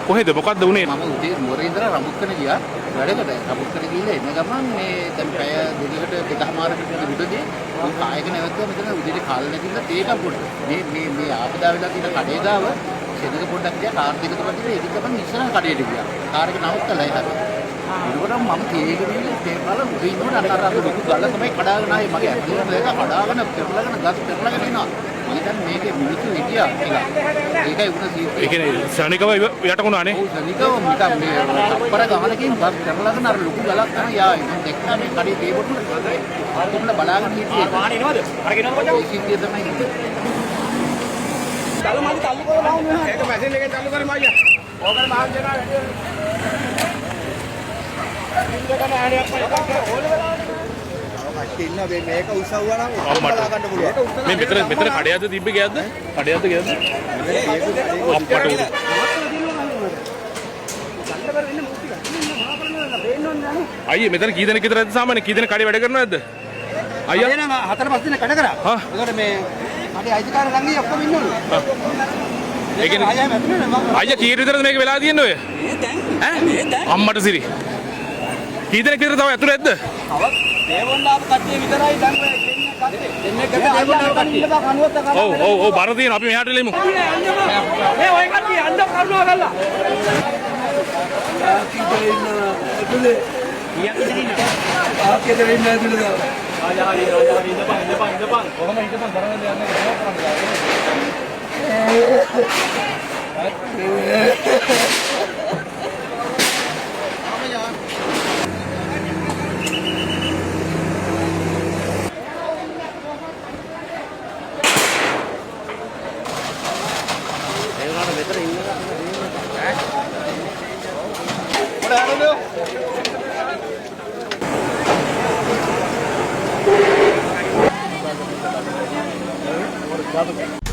කොහෙද මොකද්ද උනේ? මම උදේ නුවර ඉඳලා රඹුක්කන ගියා වැඩකට. රඹුක්කන ගිහලා එන ගමන් මේ දැන් පැය දෙකකට දෙකමාරකට විතරදී මම කායක නැවතුවා මෙතන උදේට කාල නැගිටලා තේක පොඩ්ඩ. මේ ආපදා වෙලා තියෙන කඩේ ගාව සෙනඟ පොඩ්ඩක් ගියා කාර් දෙකකට වදිලා ඒක ගමන් ඉස්සරහ කඩේට ගියා. කාර් එක නවත්තලා එහාට. ඒකටම මම තේක ගිහලා තේ බල උදේ ඉන්නකොට අර ලොකු ගල තමයි කඩාගෙන ආවේ මගේ ඇතුළට ඒක කඩාගෙන පෙරලගෙන ගස් පෙරලගෙන එනවා. මම දැන් මේකේ මිනිස්සු හිටියා කියලා. ඒකයි උන සීට්. ඒ කියන්නේ ශනිකව යටකුණානේ. ඔව් ශනිකව නිකන් මේ අපර ගහනකින් බස් පෙරලගෙන අර ලොකු ගලක් තමයි යාවේ. මම දැක්කා මේ කඩේ තේබොටු ආතුම්ල බලාගෙන හිටියේ. පාන එනවද? අරගෙන යනවද? ඒ සිද්ධිය තමයි ඉන්නේ. තල්ලු මල්ලි තල්ලු කරලා දාන්න මෙහා. ඒක මැෂින් එකෙන් තල්ලු කරමු අයියා. ඕකම මහන් දෙනා වැඩි. ඉන්නකම ආණයක් පයික් ඕනේ වෙලාවට. ඉන්න මේක උසවුවා නම් බලා ගන්න පුළුවන්. මේ මෙතන කඩයක්ද තිබ්බේ ගෑද්ද? කඩයක්ද ගෑද්ද? අප්පට උඩ. අයියේ මෙතන කී දෙනෙක් විතරද සාමාන්‍ය කී දෙනෙක් කඩේ වැඩ කරනවද නැද්ද? අයියා නේද 4-5 දින කඩ කරා. ඒකට මේ කඩේ අයිතිකාරය ළඟදී ඔක්කොම ඉන්නවලු. ඒ කියන්නේ අයියා කී විතරද මේක වෙලා තියෙන්නේ ඔය? ඈ අම්මට සිරි. කී දෙනෙක් විතර තව ඇතුළේ ඇද්ද? දේවොන්නාප කට්ටිය විතරයි දැන් දෙන්නේ දේවොන්නාප කට්ටිය. ඔව් බර තියෙන අපි මෙහාට ලෙමු. මේ ඔය කට්ටිය අන්න කරුණා කරලා. ආකේද ඉන්න ඇතුළේ දාලා. ආජාහරි ඉඳපන්. කොහොම හිටපන් තරවෙන්න යන්නේ Gracias.